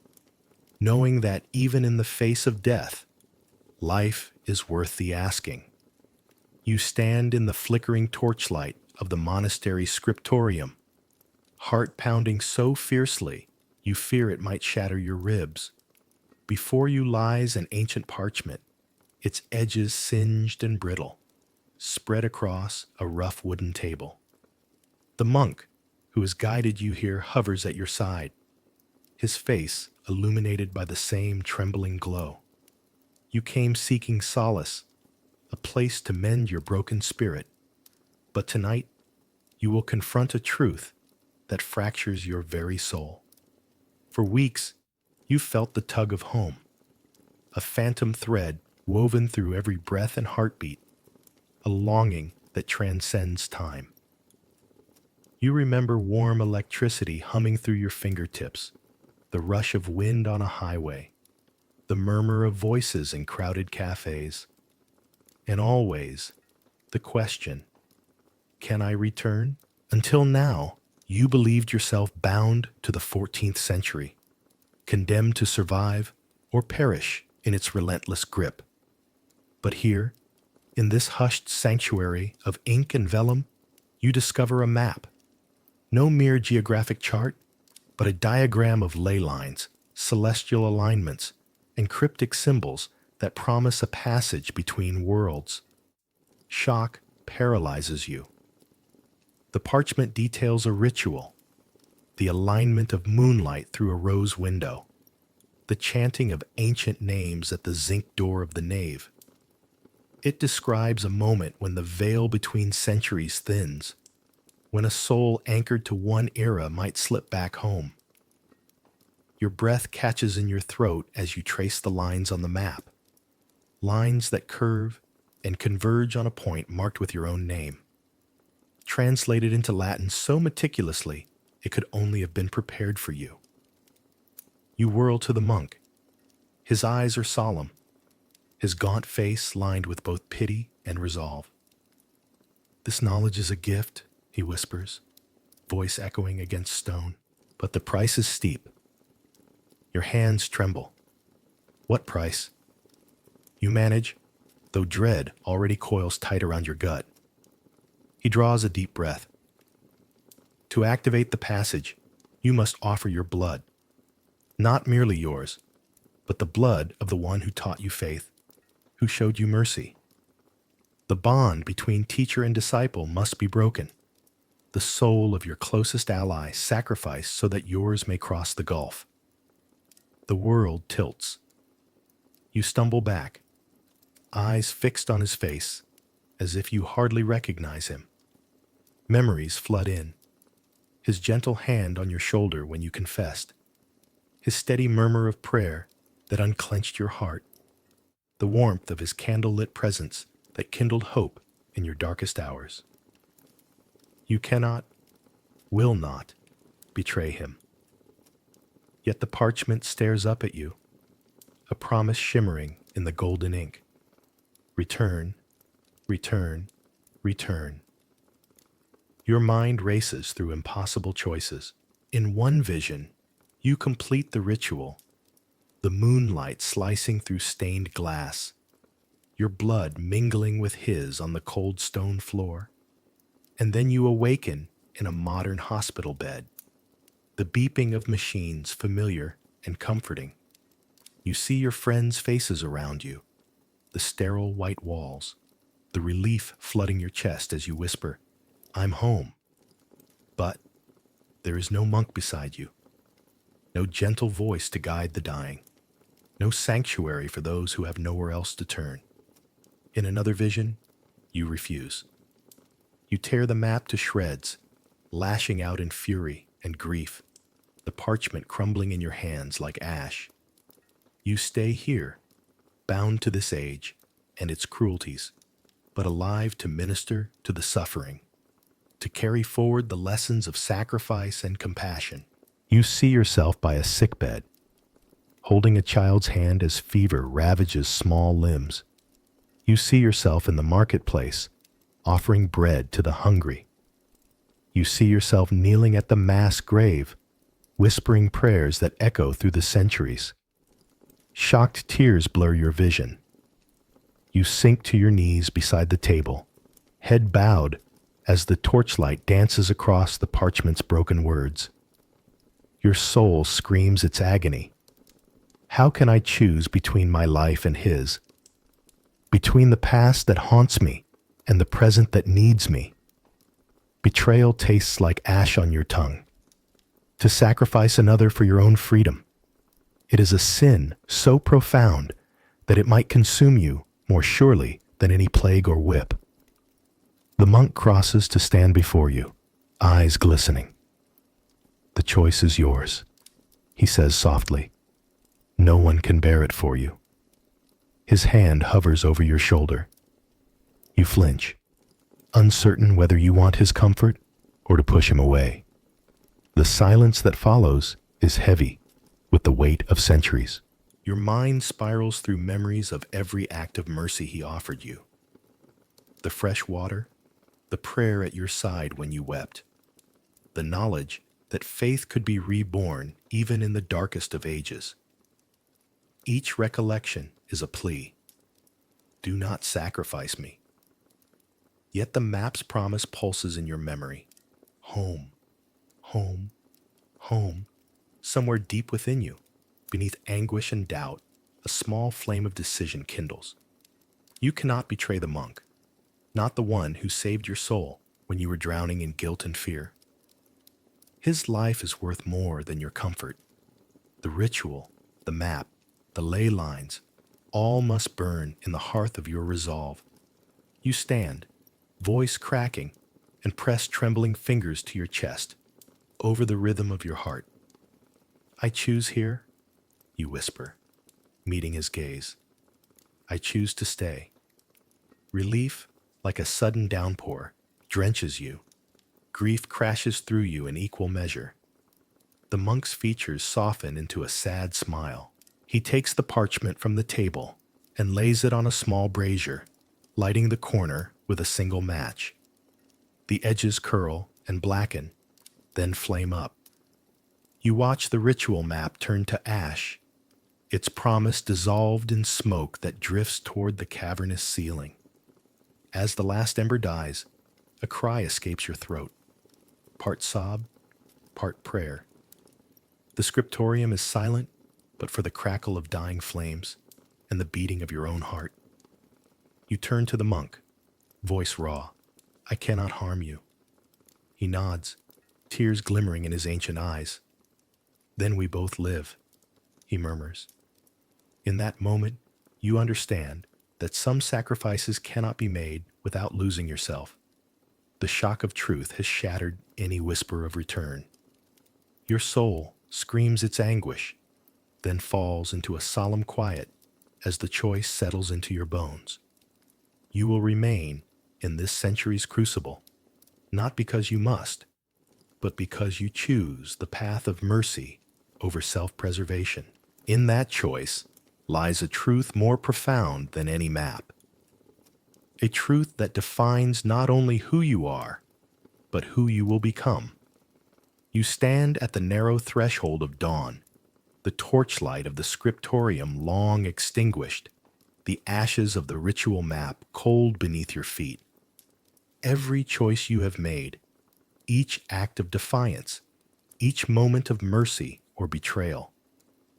knowing that even in the face of death, life is worth the asking. You stand in the flickering torchlight of the monastery scriptorium, heart pounding so fiercely you fear it might shatter your ribs. Before you lies an ancient parchment, its edges singed and brittle, spread across a rough wooden table. The monk who has guided you here hovers at your side, his face illuminated by the same trembling glow. You came seeking solace, a place to mend your broken spirit, but tonight you will confront a truth that fractures your very soul. For weeks, you felt the tug of home, a phantom thread woven through every breath and heartbeat, a longing that transcends time. You remember warm electricity humming through your fingertips, the rush of wind on a highway, the murmur of voices in crowded cafes, and always the question, can I return? Until now, you believed yourself bound to the 14th century, condemned to survive or perish in its relentless grip. But here, in this hushed sanctuary of ink and vellum, you discover a map. No mere geographic chart, but a diagram of ley lines, celestial alignments, and cryptic symbols that promise a passage between worlds. Shock paralyzes you. The parchment details a ritual, the alignment of moonlight through a rose window, the chanting of ancient names at the zinc door of the nave. It describes a moment when the veil between centuries thins, when a soul anchored to one era might slip back home. Your breath catches in your throat as you trace the lines on the map, lines that curve and converge on a point marked with your own name, translated into Latin so meticulously it could only have been prepared for you. You whirl to the monk. His eyes are solemn, his gaunt face lined with both pity and resolve. "This knowledge is a gift," he whispers, voice echoing against stone, "but the price is steep." Your hands tremble. What price? You manage, though dread already coils tight around your gut. He draws a deep breath. To activate the passage, you must offer your blood. Not merely yours, but the blood of the one who taught you faith, who showed you mercy. The bond between teacher and disciple must be broken. The soul of your closest ally sacrificed so that yours may cross the gulf. The world tilts. You stumble back, eyes fixed on his face, as if you hardly recognize him. Memories flood in. His gentle hand on your shoulder when you confessed. His steady murmur of prayer that unclenched your heart. The warmth of his candle-lit presence that kindled hope in your darkest hours. You cannot, will not, betray him. Yet the parchment stares up at you, a promise shimmering in the golden ink. Return, return, return. Your mind races through impossible choices. In one vision, you complete the ritual, the moonlight slicing through stained glass, your blood mingling with his on the cold stone floor. And then you awaken in a modern hospital bed, the beeping of machines familiar and comforting. You see your friends' faces around you, the sterile white walls, the relief flooding your chest as you whisper, "I'm home." But there is no monk beside you, no gentle voice to guide the dying, no sanctuary for those who have nowhere else to turn. In another vision, you refuse. You tear the map to shreds, lashing out in fury and grief, the parchment crumbling in your hands like ash. You stay here, bound to this age and its cruelties, but alive to minister to the suffering, to carry forward the lessons of sacrifice and compassion. You see yourself by a sickbed, holding a child's hand as fever ravages small limbs. You see yourself in the marketplace, offering bread to the hungry. You see yourself kneeling at the mass grave, whispering prayers that echo through the centuries. Shocked tears blur your vision. You sink to your knees beside the table, head bowed as the torchlight dances across the parchment's broken words. Your soul screams its agony. How can I choose between my life and his? Between the past that haunts me and the present that needs me? Betrayal tastes like ash on your tongue. To sacrifice another for your own freedom, it is a sin so profound that it might consume you more surely than any plague or whip. The monk crosses to stand before you, eyes glistening. "The choice is yours," he says softly. "No one can bear it for you." His hand hovers over your shoulder. You flinch, uncertain whether you want his comfort or to push him away. The silence that follows is heavy with the weight of centuries. Your mind spirals through memories of every act of mercy he offered you. The fresh water, the prayer at your side when you wept, the knowledge that faith could be reborn even in the darkest of ages. Each recollection is a plea. Do not sacrifice me. Yet the map's promise pulses in your memory. Home, home, home, somewhere deep within you, beneath anguish and doubt, a small flame of decision kindles. You cannot betray the monk, not the one who saved your soul when you were drowning in guilt and fear. His life is worth more than your comfort. The ritual, the map, the ley lines, all must burn in the hearth of your resolve. You stand, voice cracking, and press trembling fingers to your chest, over the rhythm of your heart. I choose here, you whisper, meeting his gaze. I choose to stay. Relief, like a sudden downpour, drenches you. Grief crashes through you in equal measure. The monk's features soften into a sad smile. He takes the parchment from the table and lays it on a small brazier, lighting the corner with a single match. The edges curl and blacken, then flame up. You watch the ritual map turn to ash, its promise dissolved in smoke that drifts toward the cavernous ceiling. As the last ember dies, a cry escapes your throat, part sob, part prayer. The scriptorium is silent, but for the crackle of dying flames and the beating of your own heart. You turn to the monk, voice raw. I cannot harm you. He nods, tears glimmering in his ancient eyes. Then we both live, he murmurs. In that moment, you understand that some sacrifices cannot be made without losing yourself. The shock of truth has shattered any whisper of return. Your soul screams its anguish, then falls into a solemn quiet as the choice settles into your bones. You will remain in this century's crucible, not because you must, but because you choose the path of mercy over self-preservation. In that choice lies a truth more profound than any map. A truth that defines not only who you are, but who you will become. You stand at the narrow threshold of dawn, the torchlight of the scriptorium long extinguished, the ashes of the ritual map cold beneath your feet. Every choice you have made, each act of defiance, each moment of mercy or betrayal,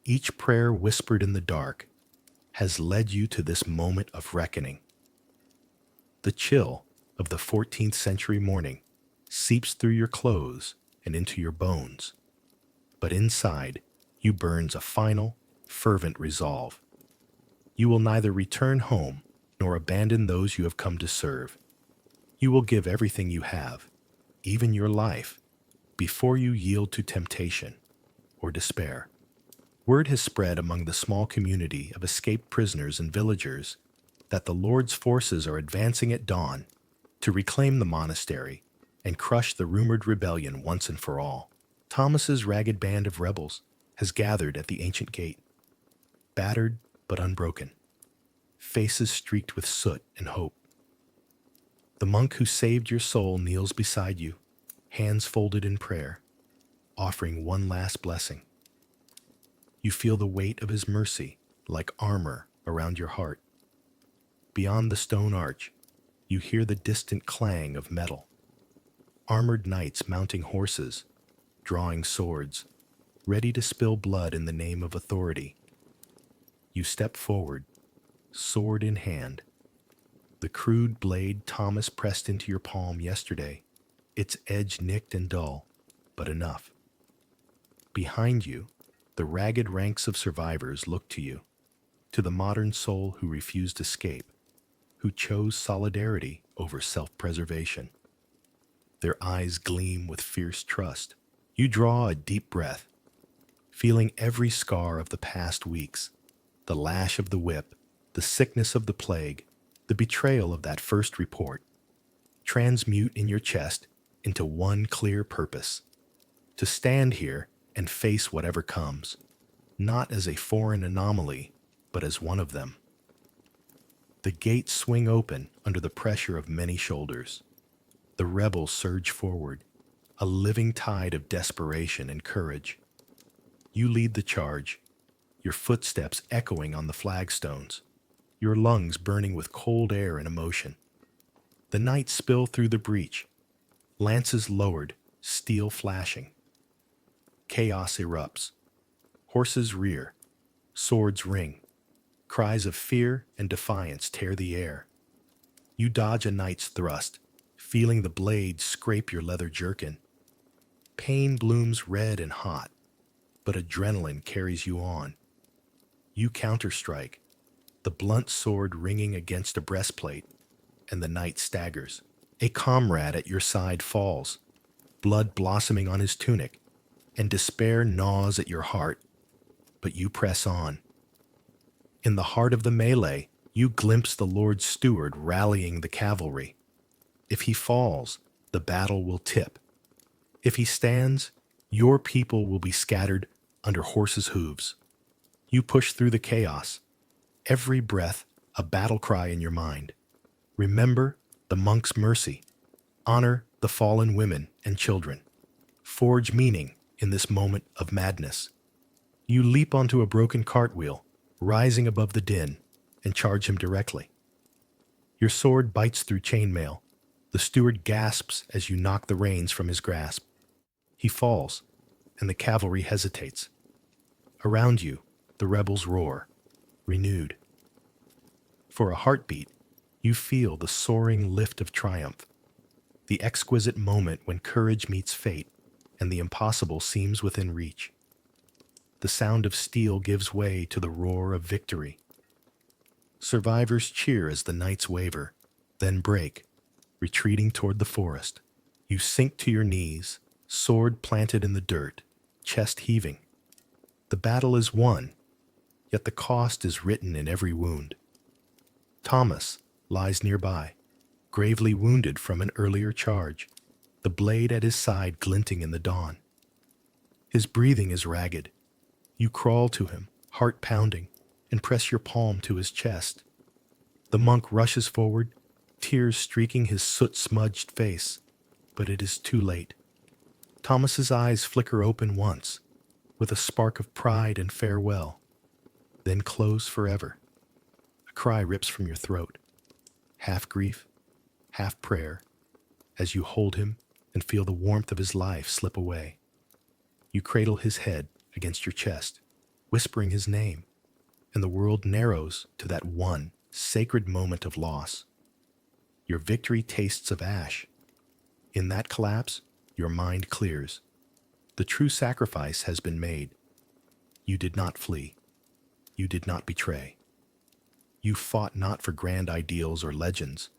each prayer whispered in the dark, has led you to this moment of reckoning. The chill of the 14th century morning seeps through your clothes and into your bones, but inside you burns a final, fervent resolve. You will neither return home nor abandon those you have come to serve. You will give everything you have, even your life, before you yield to temptation or despair. Word has spread among the small community of escaped prisoners and villagers that the Lord's forces are advancing at dawn to reclaim the monastery and crush the rumored rebellion once and for all. Thomas's ragged band of rebels has gathered at the ancient gate, battered but unbroken, faces streaked with soot and hope. The monk who saved your soul kneels beside you, hands folded in prayer, offering one last blessing. You feel the weight of his mercy like armor around your heart. Beyond the stone arch, you hear the distant clang of metal. Armored knights mounting horses, drawing swords, ready to spill blood in the name of authority. You step forward, sword in hand. The crude blade Thomas pressed into your palm yesterday, its edge nicked and dull, but enough. Behind you, the ragged ranks of survivors look to you, to the modern soul who refused escape, who chose solidarity over self-preservation. Their eyes gleam with fierce trust. You draw a deep breath, feeling every scar of the past weeks, the lash of the whip, the sickness of the plague, the betrayal of that first report, transmute in your chest into one clear purpose: to stand here and face whatever comes, not as a foreign anomaly, but as one of them. The gates swing open under the pressure of many shoulders. The rebels surge forward, a living tide of desperation and courage. You lead the charge, your footsteps echoing on the flagstones, your lungs burning with cold air and emotion. The knights spill through the breach, lances lowered, steel flashing. Chaos erupts. Horses rear, Swords ring. Cries of fear and defiance tear the air. You dodge a knight's thrust, feeling the blade scrape your leather jerkin. Pain blooms red and hot, but adrenaline carries you on. You counterstrike, the blunt sword ringing against a breastplate, and the knight staggers. A comrade at your side falls, blood blossoming on his tunic, and despair gnaws at your heart, but you press on. In the heart of the melee, you glimpse the Lord's steward rallying the cavalry. If he falls, the battle will tip. If he stands, your people will be scattered under horses' hooves. You push through the chaos, every breath a battle cry in your mind. Remember the monk's mercy. Honor the fallen women and children. Forge meaning in this moment of madness. You leap onto a broken cartwheel, rising above the din, and charge him directly. Your sword bites through chainmail. The steward gasps as you knock the reins from his grasp. He falls, and the cavalry hesitates. Around you, the rebels roar, renewed. For a heartbeat, you feel the soaring lift of triumph, the exquisite moment when courage meets fate and the impossible seems within reach. The sound of steel gives way to the roar of victory. Survivors cheer as the knights waver, then break, retreating toward the forest. You sink to your knees, sword planted in the dirt, chest heaving. The battle is won, yet the cost is written in every wound. Thomas lies nearby, gravely wounded from an earlier charge, the blade at his side glinting in the dawn. His breathing is ragged. You crawl to him, heart pounding, and press your palm to his chest. The monk rushes forward, tears streaking his soot-smudged face, but it is too late. Thomas's eyes flicker open once, with a spark of pride and farewell, then close forever. A cry rips from your throat, half grief, half prayer, as you hold him and feel the warmth of his life slip away. You cradle his head against your chest, whispering his name, and the world narrows to that one sacred moment of loss. Your victory tastes of ash. In that collapse, your mind clears. The true sacrifice has been made. You did not flee. You did not betray. You fought not for grand ideals or legends,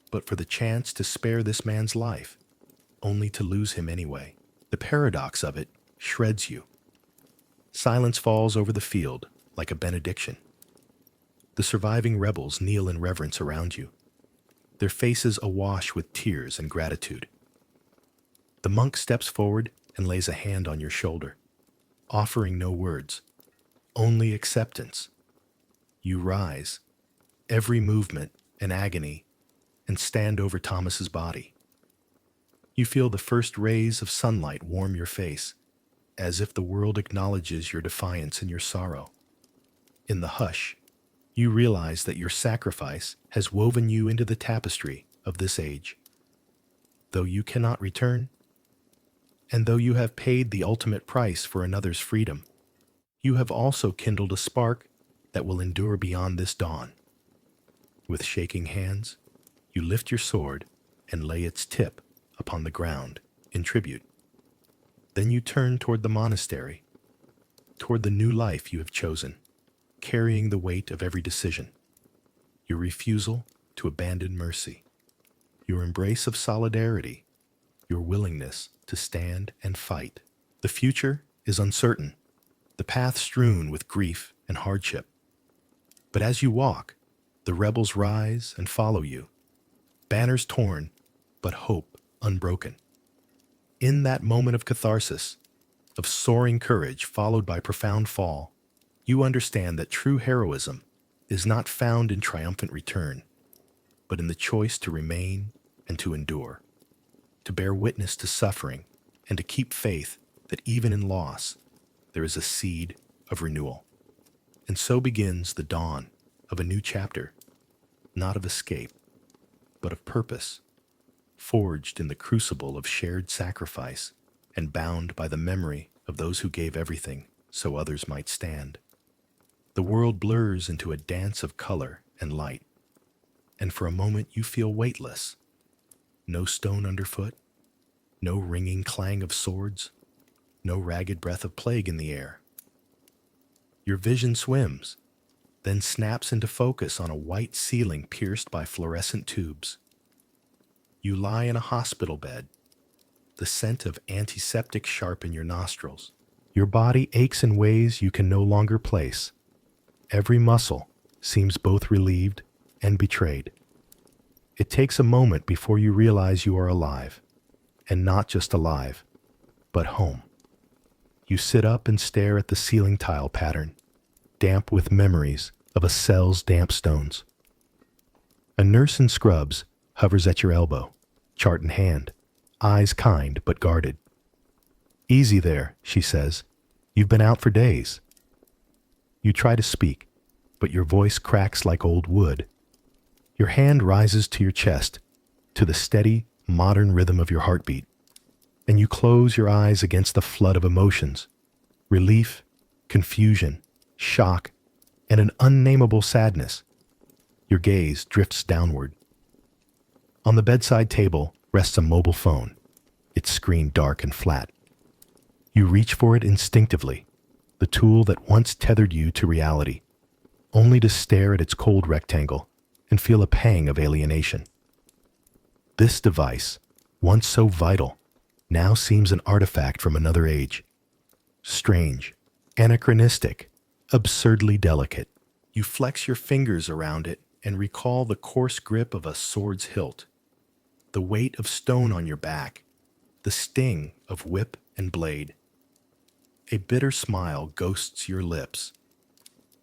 but for the chance to spare this man's life, only to lose him anyway. The paradox of it shreds you. Silence falls over the field like a benediction. The surviving rebels kneel in reverence around you, their faces awash with tears and gratitude. The monk steps forward and lays a hand on your shoulder, offering no words, only acceptance. You rise, every movement an agony, and stand over Thomas's body. You feel the first rays of sunlight warm your face, as if the world acknowledges your defiance and your sorrow. In the hush, you realize that your sacrifice has woven you into the tapestry of this age. Though you cannot return, and though you have paid the ultimate price for another's freedom, you have also kindled a spark that will endure beyond this dawn. With shaking hands, you lift your sword and lay its tip upon the ground in tribute. Then you turn toward the monastery, toward the new life you have chosen, carrying the weight of every decision, your refusal to abandon mercy, your embrace of solidarity, your willingness to stand and fight. The future is uncertain, the path strewn with grief and hardship. But as you walk, the rebels rise and follow you, banners torn, but hope unbroken. In that moment of catharsis, of soaring courage followed by profound fall, you understand that true heroism is not found in triumphant return, but in the choice to remain and to endure, to bear witness to suffering and to keep faith that even in loss, there is a seed of renewal. And so begins the dawn of a new chapter, not of escape, but of purpose, forged in the crucible of shared sacrifice and bound by the memory of those who gave everything so others might stand. The world blurs into a dance of color and light, and for a moment you feel weightless. No stone underfoot, no ringing clang of swords, no ragged breath of plague in the air. Your vision swims, then snaps into focus on a white ceiling pierced by fluorescent tubes. You lie in a hospital bed, the scent of antiseptic sharp in your nostrils. Your body aches in ways you can no longer place. Every muscle seems both relieved and betrayed. It takes a moment before you realize you are alive, and not just alive, but home. You sit up and stare at the ceiling tile pattern, damp with memories of a cell's damp stones. A nurse in scrubs hovers at your elbow, chart in hand, eyes kind but guarded. "Easy there," she says. "You've been out for days." You try to speak, but your voice cracks like old wood. Your hand rises to your chest, to the steady, modern rhythm of your heartbeat, and you close your eyes against the flood of emotions: relief, confusion, shock, and an unnameable sadness. Your gaze drifts downward. On the bedside table rests a mobile phone, its screen dark and flat. You reach for it instinctively, the tool that once tethered you to reality, only to stare at its cold rectangle and feel a pang of alienation. This device, once so vital, now seems an artifact from another age. Strange, anachronistic, absurdly delicate. You flex your fingers around it and recall the coarse grip of a sword's hilt, the weight of stone on your back, the sting of whip and blade. A bitter smile ghosts your lips.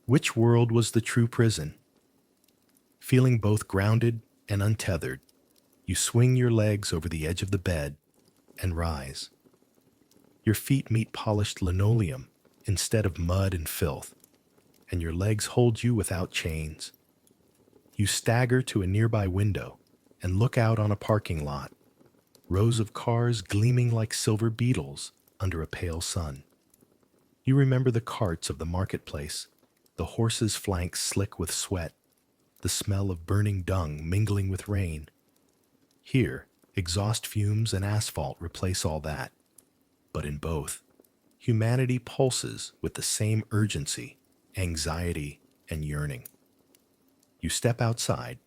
Which world was the true prison? Feeling both grounded and untethered, you swing your legs over the edge of the bed and rise. Your feet meet polished linoleum instead of mud and filth, and your legs hold you without chains. You stagger to a nearby window and look out on a parking lot, rows of cars gleaming like silver beetles under a pale sun. You remember the carts of the marketplace, the horses' flanks slick with sweat, the smell of burning dung mingling with rain. Here, exhaust fumes and asphalt replace all that. But in both, humanity pulses with the same urgency, anxiety, and yearning. You step outside,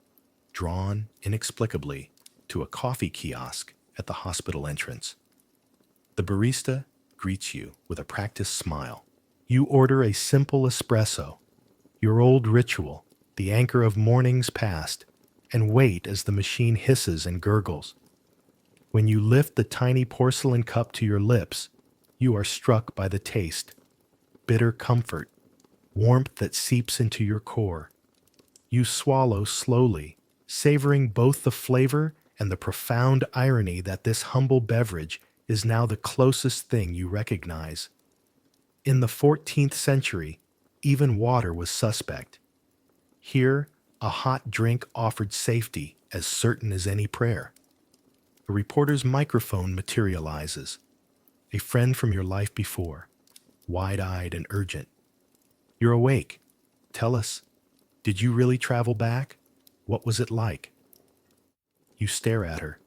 drawn inexplicably to a coffee kiosk at the hospital entrance. The barista greets you with a practiced smile. You order a simple espresso, your old ritual, the anchor of mornings past, and wait as the machine hisses and gurgles. When you lift the tiny porcelain cup to your lips, you are struck by the taste, bitter comfort, warmth that seeps into your core. You swallow slowly, savoring both the flavor and the profound irony that this humble beverage is now the closest thing you recognize. In the 14th century, even water was suspect. Here, a hot drink offered safety as certain as any prayer. A reporter's microphone materializes, a friend from your life before, wide-eyed and urgent. You're awake. Tell us, did you really travel back? What was it like? You stare at her,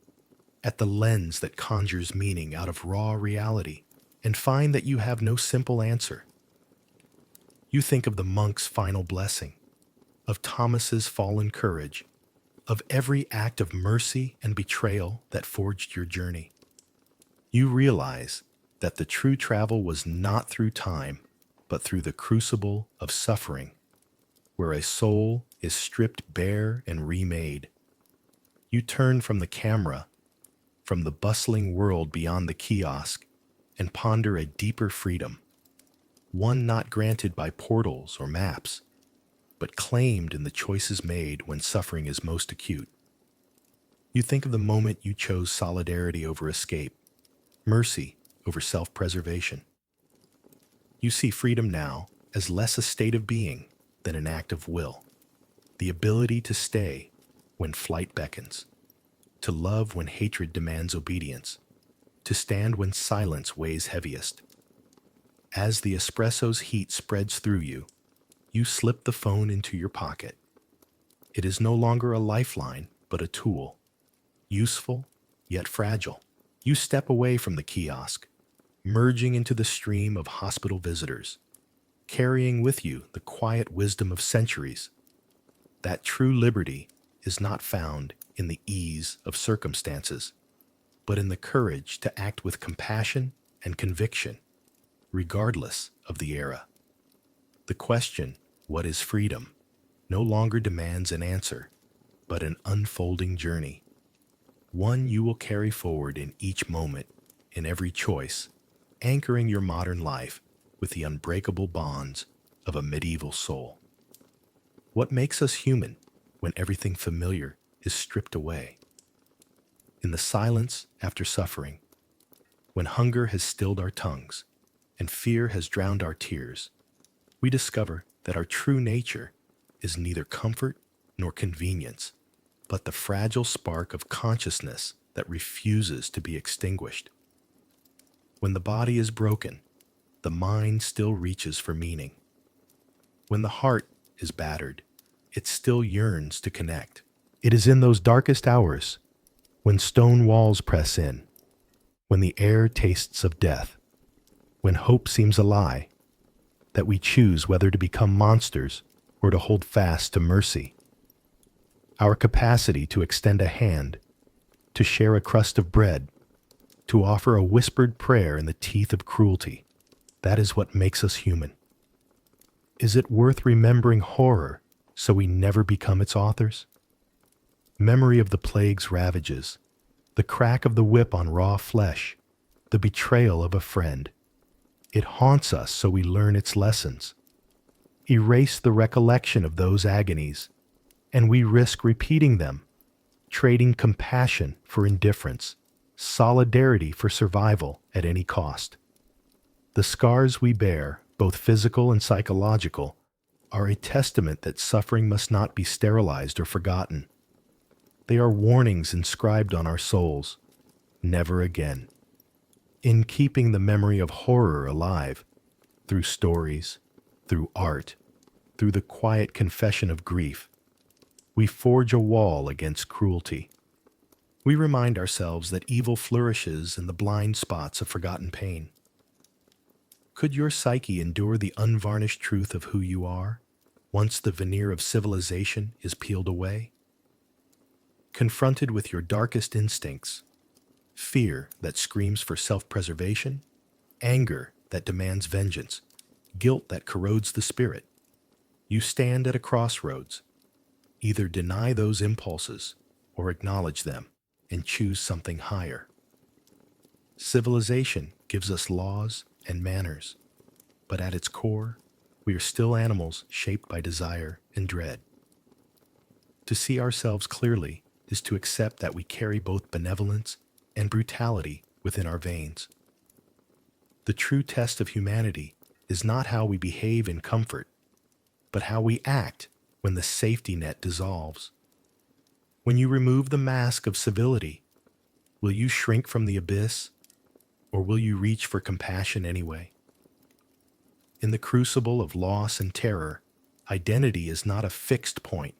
at the lens that conjures meaning out of raw reality, and find that you have no simple answer. You think of the monk's final blessing, of Thomas's fallen courage, of every act of mercy and betrayal that forged your journey. You realize that the true travel was not through time, but through the crucible of suffering, where a soul is stripped bare and remade. You turn from the camera, from the bustling world beyond the kiosk, and ponder a deeper freedom, one not granted by portals or maps, but claimed in the choices made when suffering is most acute. You think of the moment you chose solidarity over escape, mercy over self-preservation. You see freedom now as less a state of being than an act of will, the ability to stay when flight beckons, to love when hatred demands obedience, to stand when silence weighs heaviest. As the espresso's heat spreads through you, you slip the phone into your pocket. It is no longer a lifeline, but a tool, useful yet fragile. You step away from the kiosk, merging into the stream of hospital visitors, carrying with you the quiet wisdom of centuries. That true liberty is not found in the ease of circumstances, but in the courage to act with compassion and conviction, regardless of the era. The question, what is freedom, no longer demands an answer, but an unfolding journey, one you will carry forward in each moment, in every choice, anchoring your modern life with the unbreakable bonds of a medieval soul. What makes us human when everything familiar is stripped away? In the silence after suffering, when hunger has stilled our tongues and fear has drowned our tears, we discover that our true nature is neither comfort nor convenience, but the fragile spark of consciousness that refuses to be extinguished. When the body is broken, the mind still reaches for meaning. When the heart is battered, it still yearns to connect. It is in those darkest hours, when stone walls press in, when the air tastes of death, when hope seems a lie, that we choose whether to become monsters or to hold fast to mercy. Our capacity to extend a hand, to share a crust of bread, to offer a whispered prayer in the teeth of cruelty, that is what makes us human. Is it worth remembering horror so we never become its authors? Memory of the plague's ravages, the crack of the whip on raw flesh, the betrayal of a friend. It haunts us so we learn its lessons. Erase the recollection of those agonies, and we risk repeating them, trading compassion for indifference, solidarity for survival at any cost. The scars we bear, both physical and psychological, are a testament that suffering must not be sterilized or forgotten. They are warnings inscribed on our souls. Never again. In keeping the memory of horror alive, through stories, through art, through the quiet confession of grief, we forge a wall against cruelty. We remind ourselves that evil flourishes in the blind spots of forgotten pain. Could your psyche endure the unvarnished truth of who you are, once the veneer of civilization is peeled away? Confronted with your darkest instincts, fear that screams for self-preservation, anger that demands vengeance, guilt that corrodes the spirit, you stand at a crossroads. Either deny those impulses or acknowledge them and choose something higher. Civilization gives us laws and manners, but at its core, we are still animals shaped by desire and dread. To see ourselves clearly is to accept that we carry both benevolence and brutality within our veins. The true test of humanity is not how we behave in comfort, but how we act when the safety net dissolves. When you remove the mask of civility, will you shrink from the abyss, or will you reach for compassion anyway? In the crucible of loss and terror, identity is not a fixed point,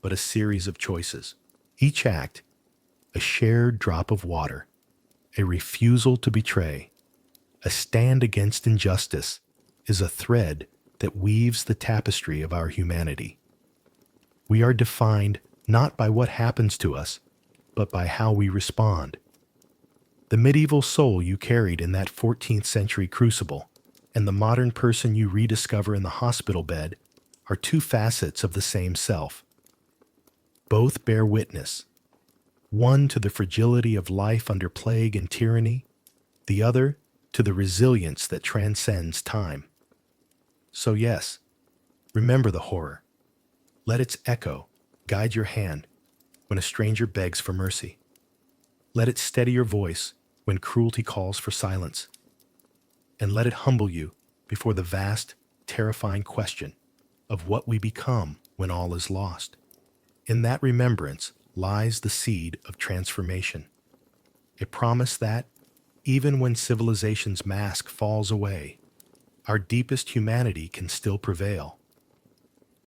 but a series of choices. Each act, a shared drop of water, a refusal to betray, a stand against injustice, is a thread that weaves the tapestry of our humanity. We are defined not by what happens to us, but by how we respond. The medieval soul you carried in that 14th century crucible and the modern person you rediscover in the hospital bed are two facets of the same self. Both bear witness, one to the fragility of life under plague and tyranny, the other to the resilience that transcends time. So yes, remember the horror. Let its echo guide your hand when a stranger begs for mercy. Let it steady your voice when cruelty calls for silence. And let it humble you before the vast, terrifying question of what we become when all is lost. In that remembrance lies the seed of transformation, a promise that, even when civilization's mask falls away, our deepest humanity can still prevail.